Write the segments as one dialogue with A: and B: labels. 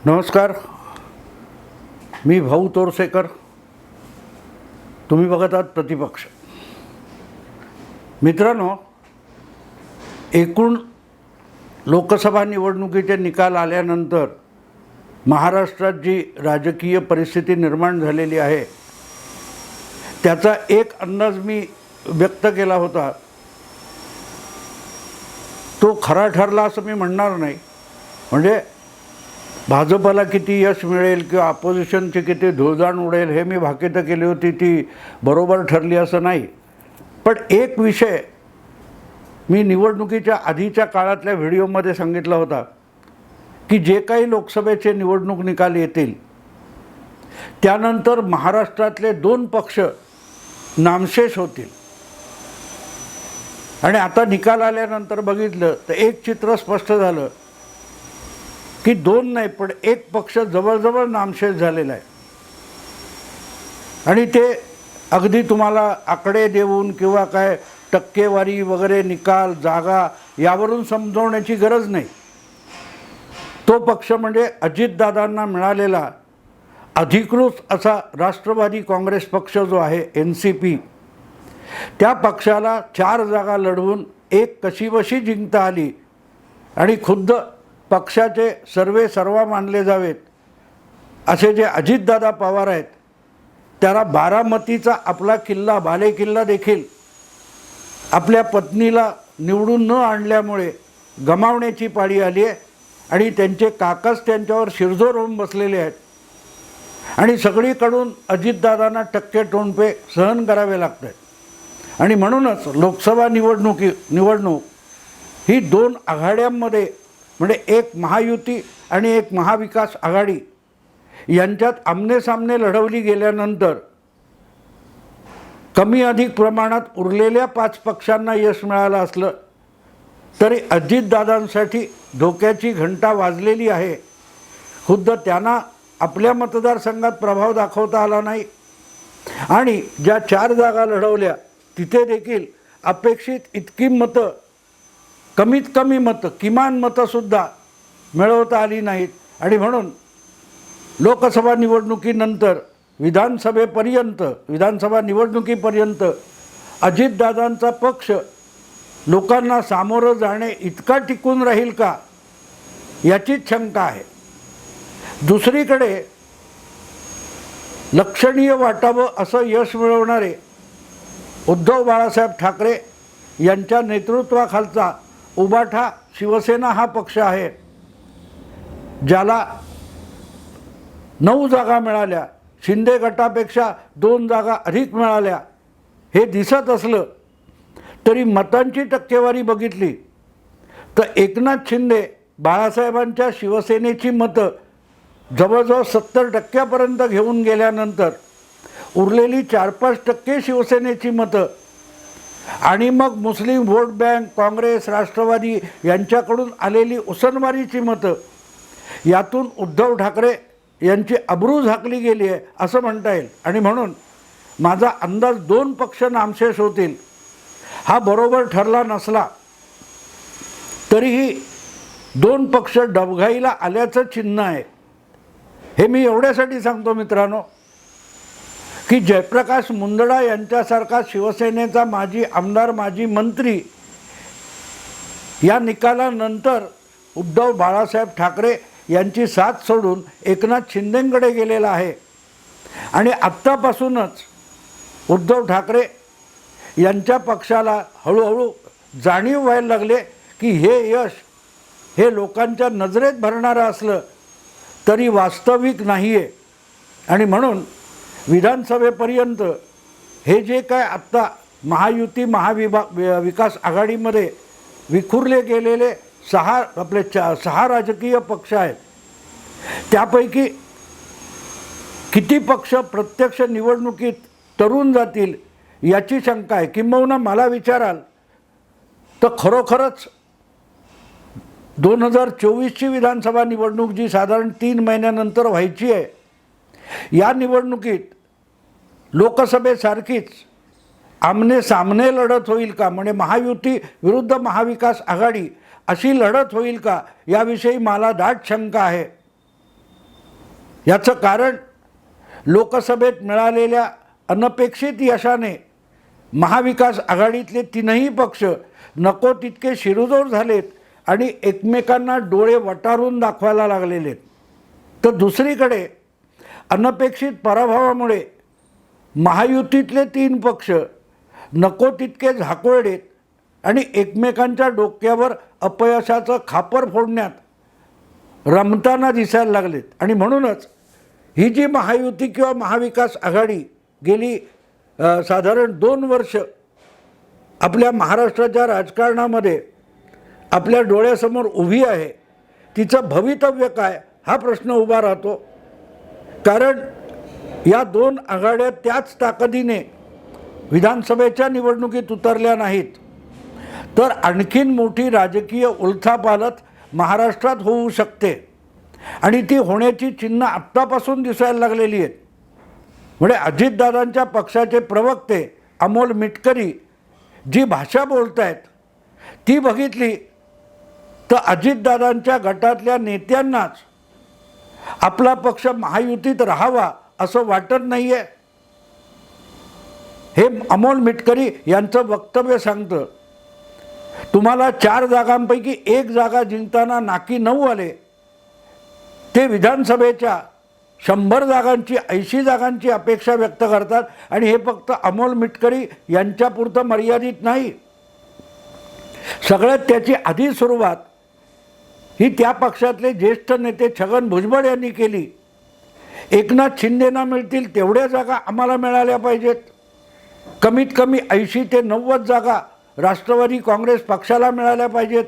A: नमस्कार, मी भाऊ तोरसेकर. तुम्ही बघत आहात प्रतिपक्ष. मित्रांनो, एकूण लोकसभा निवडणुकीचे निकाल आल्यानंतर महाराष्ट्रात जी राजकीय परिस्थिती निर्माण झालेली आहे त्याचा एक अंदाज मी व्यक्त केला होता. तो खरा ठरला असं मी म्हणणार नाही. म्हणजे भाजपला किती यश मिळेल किंवा अपोजिशनची किती धुळदाण उडेल हे मी भाकीतं केली होती, ती बरोबर ठरली असं नाही. पण एक विषय मी निवडणुकीच्या आधीच्या काळातल्या व्हिडिओमध्ये सांगितला होता की जे काही लोकसभेचे निवडणूक निकाल येतील त्यानंतर महाराष्ट्रातले 2 पक्ष नामशेष होतील. आणि आता निकाल आल्यानंतर बघितलं तर एक चित्र स्पष्ट झालं की 2 नाही पण एक पक्ष जवळजवळ नामशेष झालेला आहे. आणि ते अगदी तुम्हाला आकडे देऊन किंवा काय टक्केवारी वगैरे निकाल जागा यावरून समजवण्याची गरज नाही. तो पक्ष म्हणजे अजितदादांना मिळालेला अधिकृत असा राष्ट्रवादी काँग्रेस पक्ष जो आहे NCP, त्या पक्षाला 4 जागा लढवून एक कशीबशी जिंकता आली. आणि खुद्द पक्षाचे सर्वा मानले जावेत असे जे अजितदादा पवार आहेत त्याला बारामतीचा आपला किल्ला बालेकिल्ला देखील आपल्या पत्नीला निवडून न आणल्यामुळे गमावण्याची पाळी आली आहे. आणि त्यांचे काकाच त्यांच्यावर शिरजोर होऊन बसलेले आहेत. आणि सगळीकडून अजितदादांना टक्के टोणपे सहन करावे लागत आहेत. आणि म्हणूनच लोकसभा निवडणूक ही 2 आघाड्यांमध्ये म्हणजे एक महायुती आणि एक महाविकास आघाडी यांच्यात आमनेसामने लढवली गेल्यानंतर कमी अधिक प्रमाणात उरलेल्या 5 पक्षांना यश मिळालं असलं तरी अजितदादांसाठी धोक्याची घंटा वाजलेली आहे. खुद्द त्यांना आपल्या मतदारसंघात प्रभाव दाखवता आला नाही. आणि ज्या 4 जागा लढवल्या तिथे देखील अपेक्षित इतकी मतं, कमीत कमी मतं, किमान मतंसुद्धा मिळवता आली नाहीत. आणि म्हणून लोकसभा निवडणुकीनंतर विधानसभा निवडणुकीपर्यंत अजितदादांचा पक्ष लोकांना सामोरं जाणे इतका टिकून राहील का याचीच शंका आहे. दुसरीकडे लक्षणीय वाटावं असं यश मिळवणारे उद्धव बाळासाहेब ठाकरे यांच्या नेतृत्वाखालचा उबाठा शिवसेना हा पक्ष आहे, ज्याला 9 जागा मिळाल्या, शिंदे गटापेक्षा 2 जागा अधिक मिळाल्या. हे दिसत असलं तरी मतांची टक्केवारी बघितली तर एकनाथ शिंदे बाळासाहेबांच्या शिवसेनेची मतं जवळजवळ 70% घेऊन गेल्यानंतर उरलेली 4-5% शिवसेनेची मतं आणि मग मुस्लिम व्होट बँक, काँग्रेस, राष्ट्रवादी यांच्याकडून आलेली उसनवारीची मतं यातून उद्धव ठाकरे यांची अब्रू झाकली गेली आहे असं म्हणता येईल. आणि म्हणून माझा अंदाज 2 पक्ष नामशेष होतील हा बरोबर ठरला नसला तरीही 2 पक्ष डबघाईला आल्याचं चिन्ह आहे. हे मी एवढ्यासाठी सांगतो मित्रांनो की जयप्रकाश मुंदडा यांच्यासारखा शिवसेनेचा माजी आमदार, माजी मंत्री या निकालानंतर उद्धव बाळासाहेब ठाकरे यांची साथ सोडून एकनाथ शिंदेंकडे गेलेला आहे. आणि आत्तापासूनच उद्धव ठाकरे यांच्या पक्षाला हळूहळू जाणीव व्हायला लागले की हे यश हे लोकांच्या नजरेत भरणारं असलं तरी वास्तविक नाही आहे. आणि म्हणून विधानसभेपर्यंत हे जे काय आत्ता महायुती विकास आघाडीमध्ये विखुरले गेलेले 6 राजकीय पक्ष आहेत त्यापैकी किती पक्ष प्रत्यक्ष निवडणुकीत तरून जातील याची शंका आहे. किंबहुना मला विचाराल तर खरोखरच 2024ची विधानसभा निवडणूक जी साधारण 3 महिन्यानंतर व्हायची आहे, या निवडणुकीत लोकसभेसारखीच आमने सामने लढत होईल का, म्हणजे महायुती विरुद्ध महाविकास आघाडी अशी लढत होईल का याविषयी मला दाट शंका आहे. याचं कारण लोकसभेत मिळालेल्या अनपेक्षित यशाने महाविकास आघाडीतले तीनही पक्ष नको तितके शिरुजोर झालेत आणि एकमेकांना डोळे वटारून दाखवायला लागलेले आहेत. तर दुसरीकडे अनपेक्षित पराभवामुळे महायुतीतले तीन पक्ष नको तितके झाकोळलेत आणि एकमेकांच्या डोक्यावर अपयशाचं खापर फोडण्यात रमताना दिसायला लागलेत. आणि म्हणूनच ही जी महायुती किंवा महाविकास आघाडी गेली साधारण 2 वर्ष आपल्या महाराष्ट्राच्या राजकारणामध्ये आपल्या डोळ्यासमोर उभी आहे, तिचं भवितव्य काय हा प्रश्न उभा राहतो. कारण या 2 आघाड्या त्याच ताकदीने विधानसभेच्या निवडणुकीत उतरल्या नाहीत तर आणखीन मोठी राजकीय उलथापालथ महाराष्ट्रात होऊ शकते आणि ती होण्याची चिन्ह आत्तापासून दिसायला लागलेली आहेत. म्हणजे अजितदादांच्या पक्षाचे प्रवक्ते अमोल मिटकरी जी भाषा बोलत आहेत ती बघितली तर अजितदादांच्या गटातल्या नेत्यांनाच आपला पक्ष महायुतीत राहावा असं वाटत नाही आहे. हे अमोल मिटकरी यांचं वक्तव्य सांगतं. तुम्हाला 4 जागांपैकी 1 जागा जिंकताना नाकी 9 आले, ते विधानसभेच्या 100 जागांची 80 जागांची अपेक्षा व्यक्त करतात आणि हे फक्त अमोल मिटकरी यांच्यापुरतं मर्यादित नाही. सगळ्यात त्याची आधी सुरुवात ही त्या पक्षातले ज्येष्ठ नेते छगन भुजबळ यांनी केली. एकनाथ शिंदेंना मिळतील तेवढ्या जागा आम्हाला मिळाल्या पाहिजेत, कमीत कमी 80 ते 90 जागा राष्ट्रवादी काँग्रेस पक्षाला मिळाल्या पाहिजेत,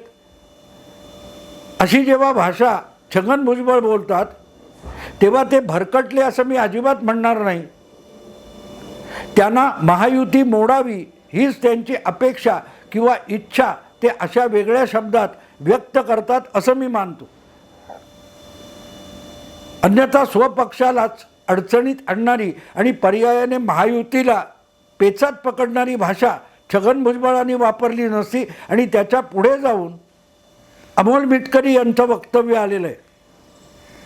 A: अशी जेव्हा भाषा छगन भुजबळ बोलतात तेव्हा ते भरकटले असं मी अजिबात म्हणणार नाही. त्यांना महायुती मोडावी हीच त्यांची अपेक्षा किंवा इच्छा ते अशा वेगळ्या शब्दात व्यक्त करतात असं मी मानतो. अन्यथा स्वपक्षालाच अडचणीत आणणारी आणि पर्यायाने महायुतीला पेचात पकडणारी भाषा छगन भुजबळांनी वापरली नसती आणि त्याच्या पुढे जाऊन अमोल मिटकरी यांचं वक्तव्य आलेलं आहे.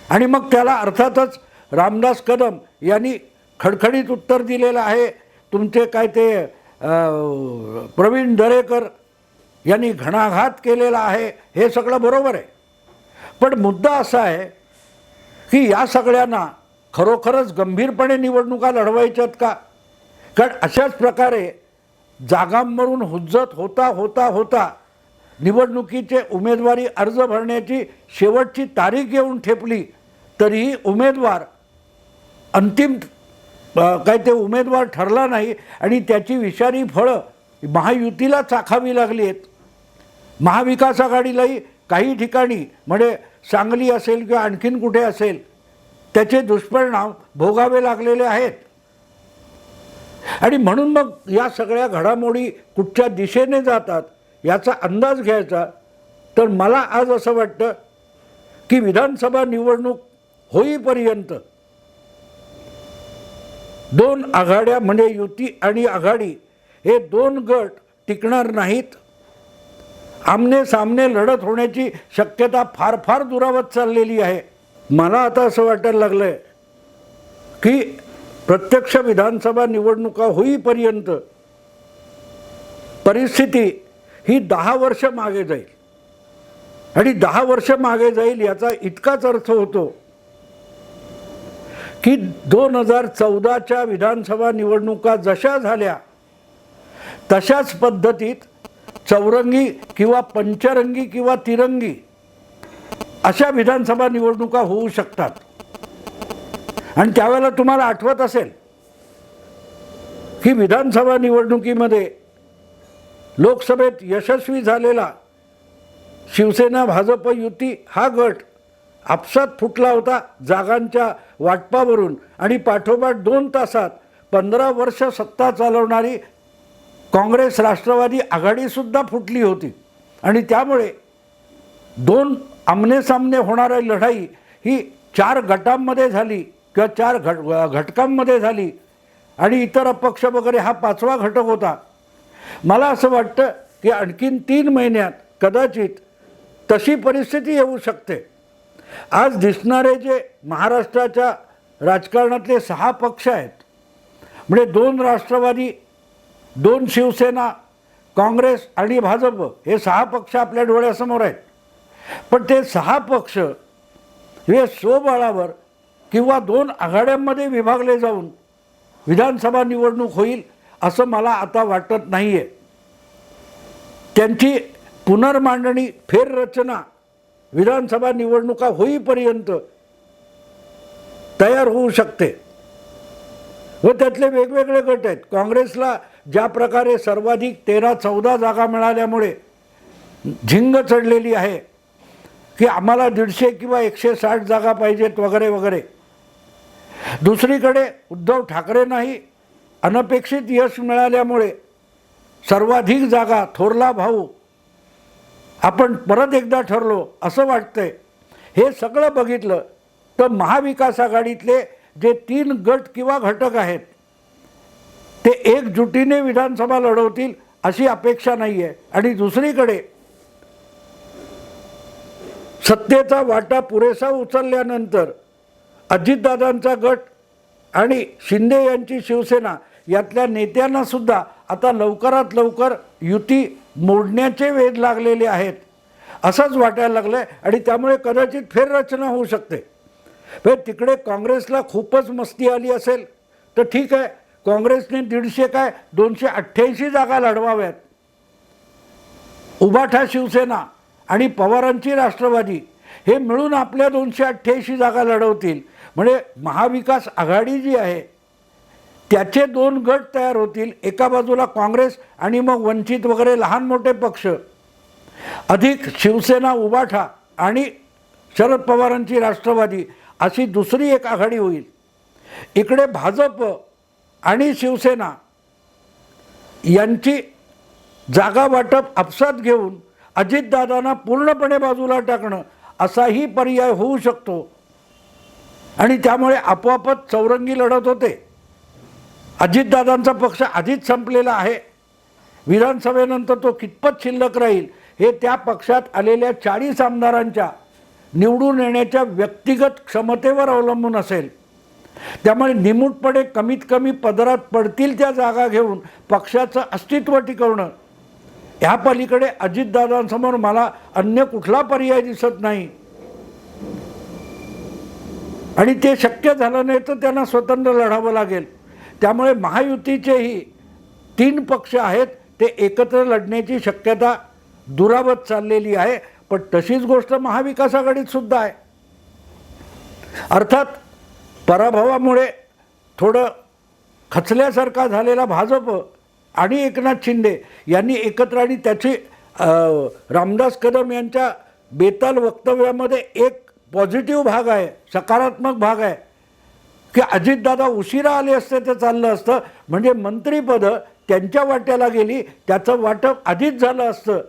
A: आणि मग त्याला अर्थातच रामदास कदम यांनी खडखडीत उत्तर दिलेलं आहे. तुमचे काय ते प्रवीण दरेकर यांनी घणाघात केलेला आहे, हे सगळं बरोबर आहे. पण मुद्दा असा आहे की या सगळ्यांना खरोखरच गंभीरपणे निवडणुका लढवायच्यात का? कारण अशाच प्रकारे जागांवरून हुज्जत होता होता होता निवडणुकीचे उमेदवारी अर्ज भरण्याची शेवटची तारीख येऊन ठेपली तरीही उमेदवार अंतिम काय ते उमेदवार ठरला नाही आणि त्याची विषारी फळं महायुतीला चाखावी लागली आहेत. महाविकास आघाडीलाही काही ठिकाणी म्हणजे सांगली असेल किंवा आणखीन कुठे असेल त्याचे दुष्परिणाम भोगावे लागलेले आहेत. आणि म्हणून मग या सगळ्या घडामोडी कुठच्या दिशेने जातात याचा अंदाज घ्यायचा तर मला आज असं वाटतं की विधानसभा निवडणूक होईपर्यंत 2 आघाड्या म्हणजे युती आणि आघाडी हे 2 गट टिकणार नाहीत. आमने सामने लढत होण्याची शक्यता फार फार दुरावत चाललेली आहे. मला आता असं वाटायला लागलं आहे की प्रत्यक्ष विधानसभा निवडणुका होईपर्यंत परिस्थिती ही 10 वर्ष मागे जाईल. आणि 10 वर्ष मागे जाईल याचा इतकाच अर्थ होतो की 2014च्या विधानसभा निवडणुका जशा झाल्या तशाच पद्धतीत चौरंगी किंवा पंचरंगी किंवा तिरंगी अशा विधानसभा निवडणुका होऊ शकतात. आणि त्यावेळेला तुम्हाला आठवत असेल की विधानसभा निवडणुकीमध्ये लोकसभेत यशस्वी झालेला शिवसेना भाजप युती हा गट आपसात फुटला होता जागांच्या वाटपावरून आणि पाठोपाठ 2 तासात 15 वर्ष सत्ता चालवणारी काँग्रेस राष्ट्रवादी आघाडीसुद्धा फुटली होती. आणि त्यामुळे 2 आमनेसामने होणारी लढाई ही 4 गटांमध्ये झाली किंवा 4 घटकांमध्ये झाली आणि इतर अपक्ष वगैरे हा 5वा घटक होता. मला असं वाटतं की आणखीन 3 महिन्यात कदाचित तशी परिस्थिती येऊ शकते. आज दिसणारे जे महाराष्ट्राच्या राजकारणातले 6 पक्ष आहेत, म्हणजे 2 राष्ट्रवादी, 2 शिवसेना, काँग्रेस आणि भाजप हे 6 पक्ष आपल्या डोळ्यासमोर आहेत. पण ते 6 पक्ष हे स्वबळावर किंवा 2 आघाड्यांमध्ये विभागले जाऊन विधानसभा निवडणूक होईल असं मला आता वाटत नाही आहे. त्यांची पुनर्मांडणी, फेररचना विधानसभा निवडणुका होईपर्यंत तयार होऊ शकते व त्यातले वेगवेगळे गट आहेत. काँग्रेसला ज्या प्रकारे सर्वाधिक 13-14 जागा मिळाल्यामुळे झिंग चढलेली आहे की आम्हाला 150 किंवा 160 जागा पाहिजेत वगैरे वगैरे. दुसरीकडे उद्धव ठाकरेंनाही अनपेक्षित यश मिळाल्यामुळे सर्वाधिक जागा थोरला भाऊ आपण परत एकदा ठरलो असं वाटतंय. हे सगळं बघितलं तर महाविकास आघाडीतले जे 3 गट किंवा घटक आहेत ते एकजुटीने विधानसभा लढवतील अशी अपेक्षा नाही आहे. आणि दुसरीकडे सत्तेचा वाटा पुरेसा उचलल्यानंतर अजितदादांचा गट आणि शिंदे यांची शिवसेना यातल्या नेत्यांना सुद्धा आता लवकरात लवकर युती मोडण्याचे वेध लागलेले आहेत असंच वाटायला लागलं आहे. आणि त्यामुळे कदाचित फेररचना होऊ शकते. पण तिकडे काँग्रेसला खूपच मस्ती आली असेल तर ठीक आहे, काँग्रेसने 150 काय 288 जागा लढवाव्यात. उभाठा शिवसेना आणि पवारांची राष्ट्रवादी हे मिळून आपल्या 288 जागा लढवतील. म्हणजे महाविकास आघाडी जी आहे त्याचे 2 गट तयार होतील. एका बाजूला काँग्रेस आणि मग वंचित वगैरे लहान मोठे पक्ष, अधिक शिवसेना, उभाठा आणि शरद पवारांची राष्ट्रवादी अशी दुसरी एक आघाडी होईल. इकडे भाजप आणि शिवसेना यांची जागा वाटप आपसात घेऊन अजितदादांना पूर्णपणे बाजूला टाकणं असाही पर्याय होऊ शकतो. आणि त्यामुळे आपोआपच चौरंगी लढत होते. अजितदादांचा पक्ष आधीच संपलेला आहे. विधानसभेनंतर तो कितपत शिल्लक राहील हे त्या पक्षात आलेल्या 40 आमदारांच्या निवडून येण्याच्या व्यक्तिगत क्षमतेवर अवलंबून असेल. त्यामुळे निमूटपणे कमीत कमी पदरात पडतील त्या जागा घेऊन पक्षाचं अस्तित्व टिकवणं ह्या पलीकडे अजितदादांसमोर मला अन्य कुठला पर्याय दिसत नाही. आणि ते शक्य झालं नाही तर त्यांना स्वतंत्र लढावं लागेल. त्यामुळे महायुतीचेही 3 पक्ष आहेत ते एकत्र लढण्याची शक्यता दुरावत चाललेली आहे. पण तशीच गोष्ट महाविकास आघाडीत सुद्धा आहे. अर्थात पराभवामुळे थोडं खचल्यासारखा झालेला भाजप आणि एकनाथ शिंदे यांनी एकत्र, आणि त्याची रामदास कदम यांच्या बेताल वक्तव्यामध्ये एक पॉझिटिव्ह भाग आहे, सकारात्मक भाग आहे की अजितदादा उशिरा आले असते तर चाललं असतं, म्हणजे मंत्रिपदं त्यांच्या वाट्याला गेली, त्याचं वाटप आधीच झालं असतं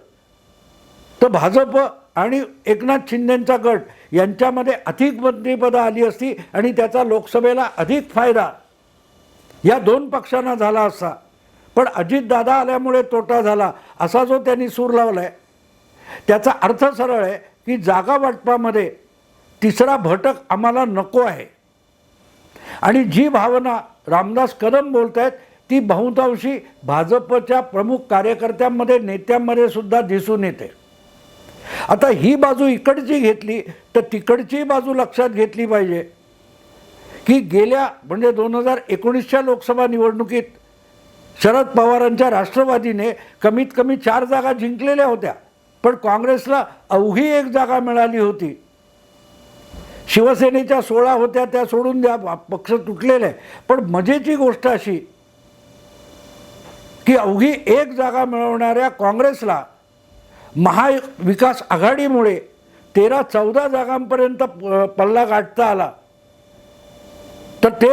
A: तर भाजप आणि एकनाथ शिंदेंचा गट यांच्यामध्ये अधिक मंत्रिपदं आली असती आणि त्याचा लोकसभेला अधिक फायदा या 2 पक्षांना झाला असता. पण अजितदादा आल्यामुळे तोटा झाला असा जो त्यांनी सूर लावला आहे त्याचा अर्थ सरळ आहे की जागा वाटपामध्ये तिसरा घटक आम्हाला नको आहे. आणि जी भावना रामदास कदम बोलत आहेत ती बहुतांशी भाजपच्या प्रमुख कार्यकर्त्यांमध्ये, नेत्यांमध्ये सुद्धा दिसून येते. आता ही बाजू इकडची घेतली तर तिकडची बाजू लक्षात घेतली पाहिजे की गेल्या म्हणजे 2019च्या लोकसभा निवडणुकीत शरद पवारांच्या राष्ट्रवादीने कमीत कमी 4 जागा जिंकलेल्या होत्या, पण काँग्रेसला अवघी 1 जागा मिळाली होती. शिवसेनेच्या 16 होत्या त्या सोडून द्या, पक्ष तुटलेले आहे. पण मजेची गोष्ट अशी की अवघी 1 जागा मिळवणाऱ्या काँग्रेसला महाविकास आघाडीमुळे 13-14 जागांपर्यंत पल्ला गाठता आला. तर ते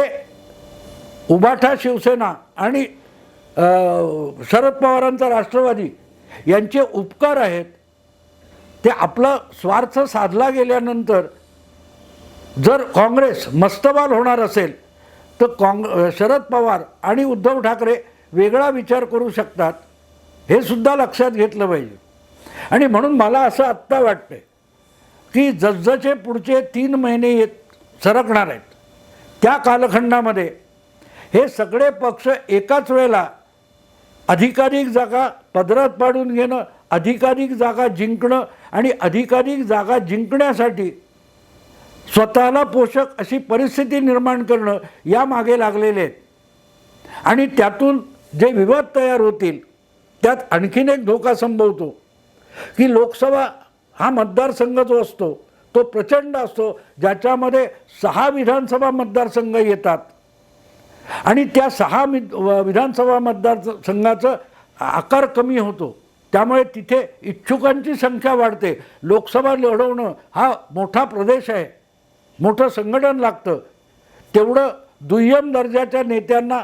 A: उभाठा शिवसेना आणि शरद पवारांचा राष्ट्रवादी यांचे उपकार आहेत. ते आपला स्वार्थ साधला गेल्यानंतर जर काँग्रेस मस्तबाल होणार असेल तर शरद पवार आणि उद्धव ठाकरे वेगळा विचार करू शकतात, हे सुद्धा लक्षात घेतलं पाहिजे. आणि म्हणून मला असं आत्ता वाटतंय की जसजसे पुढचे 3 महिने सरकणार आहेत त्या कालखंडामध्ये हे सगळे पक्ष एकाच वेळेला अधिकाधिक जागा पदरात पाडून घेणं, अधिकाधिक जागा जिंकणं आणि अधिकाधिक जागा जिंकण्यासाठी स्वतःला पोषक अशी परिस्थिती निर्माण करणं या मागे लागलेले आहेत. आणि त्यातून जे विवाद तयार होतील त्यात आणखीन एक धोका संभवतो की लोकसभा हा मतदारसंघ जो असतो तो प्रचंड असतो, ज्याच्यामध्ये 6 विधानसभा मतदारसंघ येतात आणि त्या 6 विधानसभा मतदारसंघाचा आकार कमी होतो. त्यामुळे तिथे इच्छुकांची संख्या वाढते. लोकसभा लढवणं हा मोठा प्रदेश आहे, मोठं संघटन लागतं. तेवढं दुय्यम दर्जाच्या नेत्यांना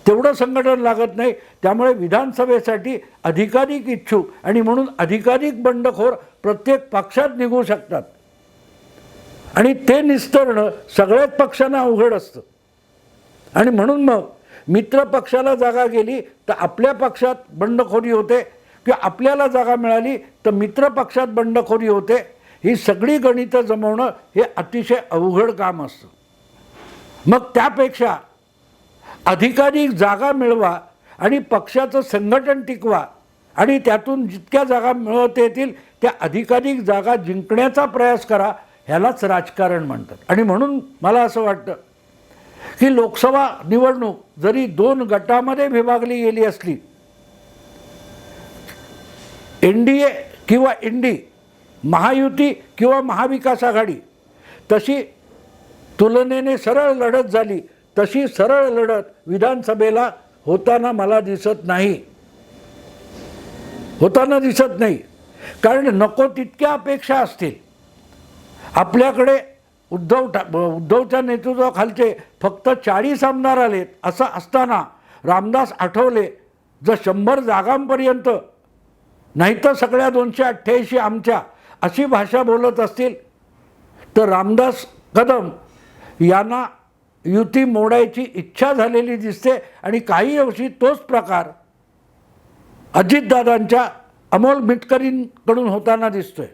A: तेवढं संघटन लागत नाही. त्यामुळे विधानसभेसाठी अधिकाधिक इच्छुक आणि म्हणून अधिकाधिक बंडखोर प्रत्येक पक्षात निघू शकतात आणि ते निस्तरणं सगळ्याच पक्षांना अवघड असतं. आणि म्हणून मग मित्र पक्षाला जागा गेली तर आपल्या पक्षात बंडखोरी होते किंवा आपल्याला जागा मिळाली तर मित्र पक्षात बंडखोरी होते. ही सगळी गणितं जमवणं हे अतिशय अवघड काम असतं. मग त्यापेक्षा अधिकाधिक जागा मिळवा आणि पक्षाचं संघटन टिकवा आणि त्यातून जितक्या जागा मिळवता येतील त्या अधिकाधिक जागा जिंकण्याचा प्रयास करा, ह्यालाच राजकारण म्हणतात. आणि म्हणून मला असं वाटतं की लोकसभा निवडणूक जरी 2 गटामध्ये विभागली गेली असली, NDA किंवा इंडी, महायुती किंवा महाविकास आघाडी, तशी तुलनेने सरळ लढत झाली, तशी सरळ लढत विधानसभेला होताना मला दिसत नाही. कारण नको तितक्या अपेक्षा असतील. आपल्याकडे उद्धवच्या नेतृत्वाखालचे फक्त 40 आमदार आलेत असं असताना रामदास आठवले जर 100 जागांपर्यंत नाही तर सगळ्या 288 आमच्या अशी भाषा बोलत असतील तर रामदास कदम यांना युती मोडायची इच्छा झालेली दिसते. आणि काही अंशी तोच प्रकार अजितदादांच्या अमोल मिटकरींकडून होताना दिसतोय.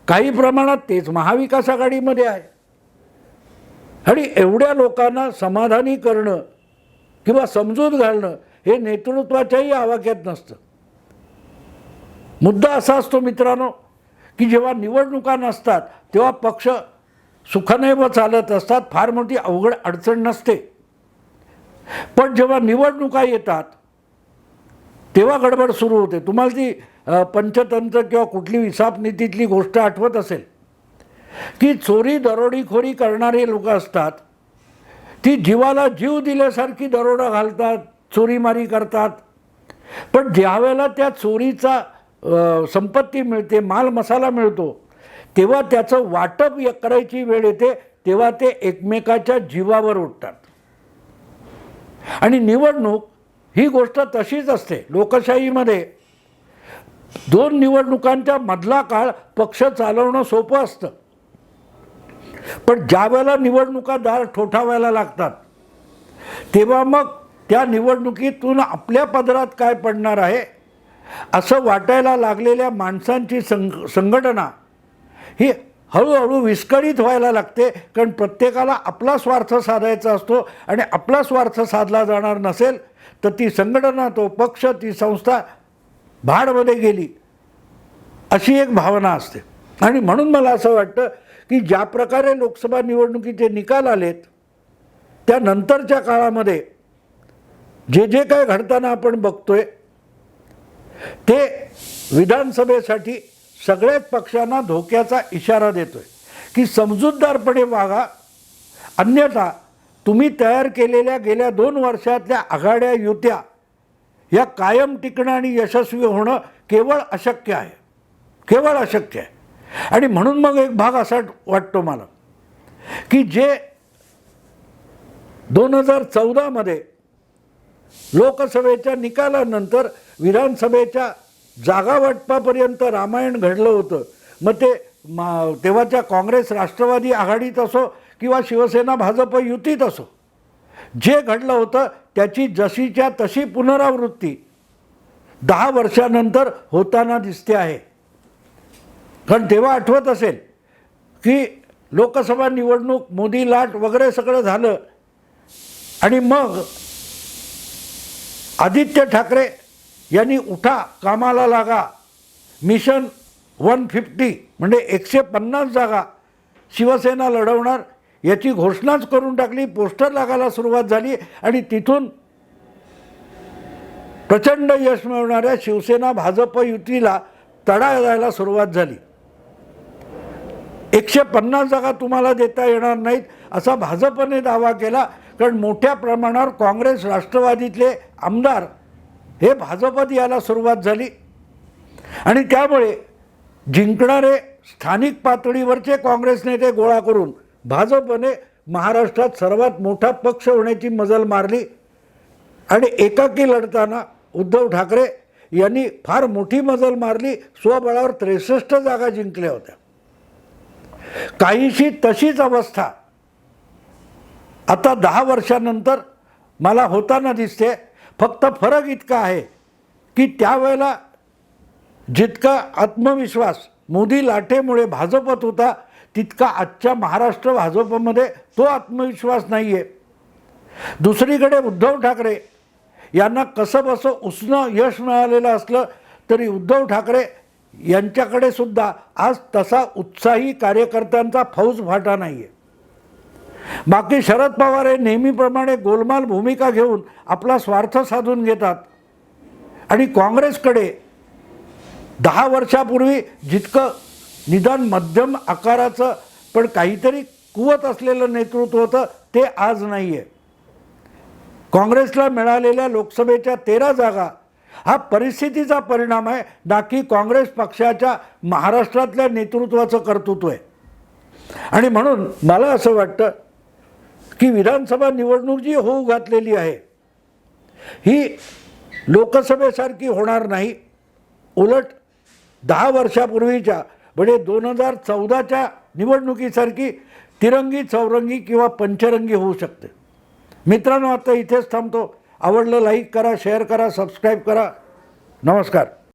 A: काही प्रमाणात तेच महाविकास आघाडीमध्ये आहे. आणि एवढ्या लोकांना समाधानी करणं किंवा समजूत घालणं हे नेतृत्वाच्याही आवाक्यात नसतं. मुद्दा असा असतो मित्रांनो की जेव्हा निवडणुका नसतात तेव्हा पक्ष सुखाने व चालत असतात, फार मोठी अवघड अडचण नसते. पण जेव्हा निवडणुका येतात तेव्हा गडबड सुरू होते. तुम्हाला ती पंचतंत्र किंवा कुठली हिसाब नीतीतली गोष्ट आठवत असेल की चोरी दरोडेखोरी करणारे लोक असतात, ती जीवाला जीव दिल्यासारखी दरोडा घालतात, चोरीमारी करतात. पण ज्यावेळेला त्या चोरीचा संपत्ती मिळते, माल मसाला मिळतो, तेव्हा त्याचं वाटप करायची वेळ येते तेव्हा ते एकमेकाच्या जीवावर उठतात. आणि निवडणूक ही गोष्ट तशीच असते. लोकशाहीमध्ये 2 निवडणुकांच्या मधला काळ पक्ष चालवणं सोपं असतं. पण ज्या वेळेला निवडणुका दार ठोठावायला लागतात तेव्हा मग त्या निवडणुकीतून आपल्या पदरात काय पडणार आहे असं वाटायला लागलेल्या माणसांची संघटना ही हळूहळू विस्कळीत व्हायला लागते. कारण प्रत्येकाला आपला स्वार्थ साधायचा असतो आणि आपला स्वार्थ साधला जाणार नसेल तर ती संघटना, तो पक्ष, ती संस्था भाडमध्ये गेली अशी एक भावना असते. आणि म्हणून मला असं वाटतं की ज्या प्रकारे लोकसभा निवडणुकीचे निकाल आलेत त्यानंतरच्या काळामध्ये जे जे काय घडताना आपण बघतोय ते विधानसभेसाठी सगळ्याच पक्षांना धोक्याचा इशारा देतोय की समजूतदारपणे वागा, अन्यथा तुम्ही तयार केलेल्या गेल्या 2 वर्षातल्या आघाड्या, युत्या या कायम टिकणं आणि यशस्वी होणं केवळ अशक्य आहे, केवळ अशक्य आहे. आणि म्हणून मग एक भाग असा वाटतो मला की जे 2014 मध्ये लोकसभेच्या निकालानंतर विधानसभेच्या जागा वाटपापर्यंत रामायण घडलं होतं, मग ते तेव्हाच्या काँग्रेस राष्ट्रवादी आघाडीत असो किंवा शिवसेना भाजप युतीत असो, जे घडलं होतं त्याची जशीच्या तशी पुनरावृत्ती 10 वर्षानंतर होताना दिसते आहे. कारण तेव्हा आठवत असेल की लोकसभा निवडणूक, मोदी लाट वगैरे सगळं झालं आणि मग आदित्य ठाकरे यांनी उठा कामाला लागा, मिशन 150 म्हणजे 150 जागा शिवसेना लढवणार याची घोषणाच करून टाकली. पोस्टर लागायला सुरुवात झाली आणि तिथून प्रचंड यश मिळवणाऱ्या शिवसेना भाजप युतीला तडा द्यायला सुरुवात झाली. 150 जागा तुम्हाला देता येणार नाहीत असा भाजपने दावा केला, कारण मोठ्या प्रमाणावर काँग्रेस राष्ट्रवादीतले आमदार हे भाजपात यायला सुरुवात झाली आणि त्यामुळे जिंकणारे स्थानिक पातळीवरचे काँग्रेस नेते गोळा करून भाजपने महाराष्ट्रात सर्वात मोठा पक्ष होण्याची मजल मारली आणि एकाकी लढताना उद्धव ठाकरे यांनी फार मोठी मजल मारली. स्वबळावर 63 जागा जिंकल्या होत्या. काहीशी तशीच अवस्था आता 10 वर्षानंतर मला होताना दिसते. फक्त फरक इतका आहे की त्यावेळेला जितका आत्मविश्वास मोदी लाटेमुळे भाजपत होता तितका आजच्या महाराष्ट्र भाजपमध्ये तो आत्मविश्वास नाही आहे. दुसरीकडे उद्धव ठाकरे यांना कसं बसं उसणं यश मिळालेलं असलं तरी उद्धव ठाकरे यांच्याकडे सुद्धा आज तसा उत्साही कार्यकर्त्यांचा फौज फाटा नाही आहे. बाकी शरद पवार हे नेहमीप्रमाणे गोलमाल भूमिका घेऊन आपला स्वार्थ साधून घेतात आणि काँग्रेसकडे 10 वर्षापूर्वी जितकं निदान मध्यम आकाराचं पण काहीतरी कुवत असलेलं नेतृत्व होतं ते आज नाही आहे. काँग्रेसला मिळालेल्या लोकसभेच्या 13 जागा हा परिस्थितीचा परिणाम आहे, ना की काँग्रेस पक्षाच्या महाराष्ट्रातल्या नेतृत्वाचं कर्तृत्व आहे. आणि म्हणून मला असं वाटतं की विधानसभा निवडणूक जी होऊ घातलेली आहे ही लोकसभेसारखी होणार नाही. उलट 10 वर्षापूर्वीच्या म्हणजे 2014च्या निवडणुकीसारखी तिरंगी, चौरंगी किंवा पंचरंगी होऊ शकते. मित्रांनो, आता इथेच थांबतो. आवडलं लाईक करा, शेअर करा, सबस्क्राईब करा. नमस्कार.